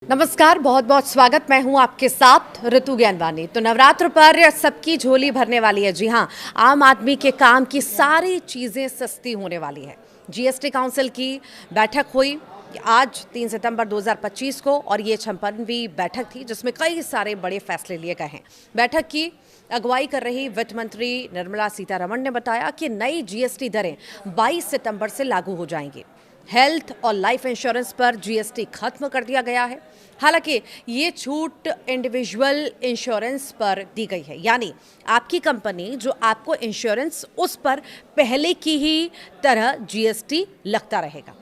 नमस्कार, बहुत बहुत स्वागत। मैं हूं आपके साथ ऋतु ज्ञानवानी। तो नवरात्र पर सबकी झोली भरने वाली है। जी हां, आम आदमी के काम की सारी चीज़ें सस्ती होने वाली है। जीएसटी काउंसिल की बैठक हुई आज 3 सितंबर 2025 को और ये 56वीं बैठक थी जिसमें कई सारे बड़े फैसले लिए गए हैं। बैठक की अगुवाई कर रही वित्त मंत्री निर्मला सीतारमण ने बताया कि नई जीएसटी दरें 22 सितंबर से लागू हो जाएंगी। हेल्थ और लाइफ इंश्योरेंस पर जीएसटी खत्म कर दिया गया है। हालांकि ये छूट इंडिविजुअल इंश्योरेंस पर दी गई है, यानी आपकी कंपनी जो आपको इंश्योरेंस उस पर पहले की ही तरह जीएसटी लगता रहेगा।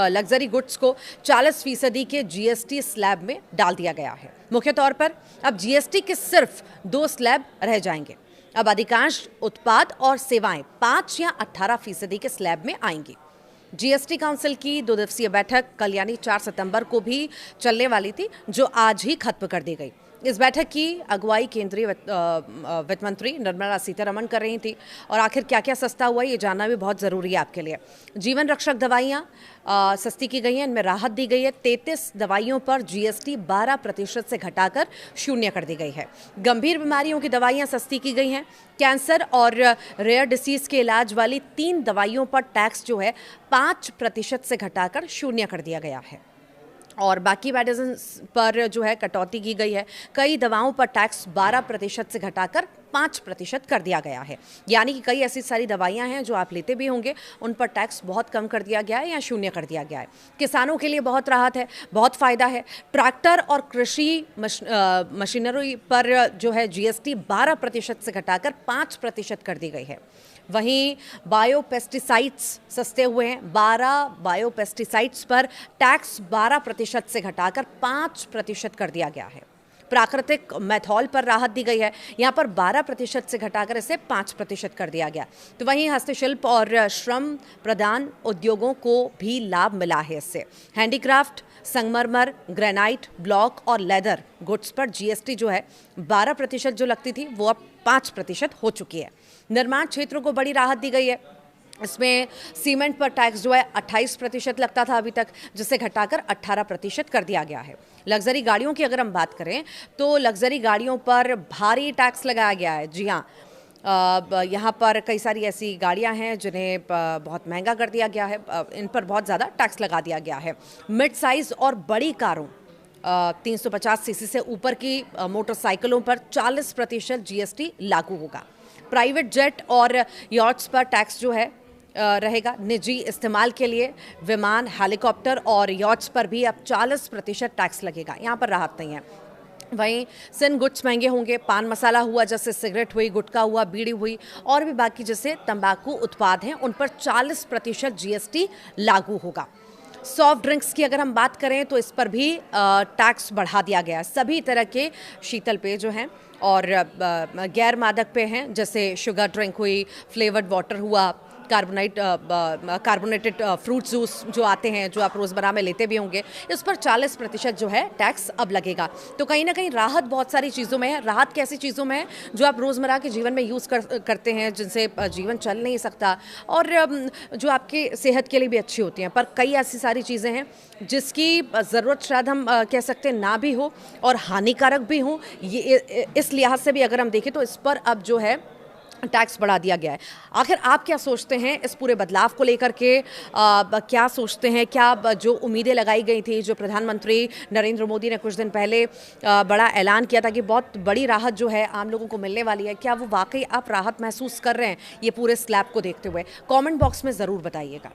लग्जरी गुड्स को 40% के जीएसटी स्लैब में डाल दिया गया है। मुख्य तौर पर अब जीएसटी के सिर्फ 2 स्लैब रह जाएंगे। अब अधिकांश उत्पाद और सेवाएं 5 या 18% के स्लैब में आएंगी। जीएसटी काउंसिल की 2 दिवसीय बैठक कल यानी 4 सितंबर को भी चलने वाली थी, जो आज ही खत्म कर दी गई। इस बैठक की अगुवाई केंद्रीय वित्त मंत्री निर्मला सीतारमण कर रही थी। और आखिर क्या क्या सस्ता हुआ ये जानना भी बहुत ज़रूरी है आपके लिए। जीवन रक्षक दवाइयाँ सस्ती की गई हैं, इनमें राहत दी गई है। 33 दवाइयों पर जीएसटी 12% से घटाकर 0 कर दी गई है। गंभीर बीमारियों की दवाइयाँ सस्ती की गई हैं। कैंसर और रेयर डिसीज़ के इलाज वाली 3 दवाइयों पर टैक्स जो है 5% से घटाकर 0 कर दिया गया है। और बाकी मेडिसिन पर जो है कटौती की गई है। कई दवाओं पर टैक्स 12% से घटाकर 5% कर दिया गया है। यानी कि कई ऐसी सारी दवाइयां हैं जो आप लेते भी होंगे, उन पर टैक्स बहुत कम कर दिया गया है या 0 कर दिया गया है। किसानों के लिए बहुत राहत है, बहुत फ़ायदा है। ट्रैक्टर और कृषि मशीनरी पर जो है जीएसटी 12% से घटाकर 5% कर दी गई है। वहीं बायोपेस्टिसाइड्स सस्ते हुए हैं। 12 बायोपेस्टिसाइड्स पर टैक्स 12% से घटाकर 5% कर दिया गया है। प्राकृतिक मेथॉल पर राहत दी गई है, यहाँ पर 12% से घटाकर इसे 5% कर दिया गया। तो वहीं हस्तशिल्प और श्रम प्रदान उद्योगों को भी लाभ मिला है इससे। हैंडीक्राफ्ट, संगमरमर, ग्रेनाइट, ब्लॉक और लेदर गुड्स पर जीएसटी जो है 12% जो लगती थी वो अब 5% हो चुकी है। निर्माण क्षेत्रों को बड़ी राहत दी गई है। इसमें सीमेंट पर टैक्स जो है 28% लगता था अभी तक, जिसे घटाकर 18% कर दिया गया है। लग्जरी गाड़ियों की अगर हम बात करें तो लग्जरी गाड़ियों पर भारी टैक्स लगाया गया है। जी हाँ, यहाँ पर कई सारी ऐसी गाड़ियाँ हैं जिन्हें बहुत महंगा कर दिया गया है। इन पर बहुत ज़्यादा टैक्स लगा दिया गया है। मिड साइज़ और बड़ी कारों 350 सीसी से ऊपर की मोटरसाइकिलों पर 40% जीएसटी लागू होगा। प्राइवेट जेट और यॉट्स पर टैक्स जो है रहेगा। निजी इस्तेमाल के लिए विमान, हेलीकॉप्टर और यॉट्स पर भी अब 40% टैक्स लगेगा। यहाँ पर राहत नहीं है। वहीं सिन गुड्स महंगे होंगे। पान मसाला हुआ, जैसे सिगरेट हुई, गुटखा हुआ, बीड़ी हुई और भी बाकी जैसे तंबाकू उत्पाद हैं, उन पर 40% जीएसटी लागू होगा। सॉफ्ट ड्रिंक्स की अगर हम बात करें तो इस पर भी टैक्स बढ़ा दिया गया है। सभी तरह के शीतल पेय जो हैं और गैर मादक पेय हैं, जैसे शुगर ड्रिंक हुई, फ्लेवर्ड वाटर हुआ, कार्बोनेटेड फ्रूट जूस जो आते हैं, जो आप रोज़मर्रा में लेते भी होंगे, इस पर 40% जो है टैक्स अब लगेगा। तो कहीं ना कहीं राहत बहुत सारी चीज़ों में है। राहत कैसी चीज़ों में है जो आप रोज़मर्रा के जीवन में यूज़ करते हैं, जिनसे जीवन चल नहीं सकता और जो आपकी सेहत के लिए भी अच्छी होती हैं। पर कई ऐसी सारी चीज़ें हैं जिसकी ज़रूरत शायद हम कह सकते हैं ना भी हो और हानिकारक भी हो। ये इस लिहाज से भी अगर हम देखें तो इस पर अब जो है टैक्स बढ़ा दिया गया है। आखिर आप क्या सोचते हैं इस पूरे बदलाव को लेकर के? क्या सोचते हैं? क्या जो उम्मीदें लगाई गई थी, जो प्रधानमंत्री नरेंद्र मोदी ने कुछ दिन पहले बड़ा ऐलान किया था कि बहुत बड़ी राहत जो है आम लोगों को मिलने वाली है, क्या वो वाकई आप राहत महसूस कर रहे हैं ये पूरे स्लैब को देखते हुए? कमेंट बॉक्स में ज़रूर बताइएगा।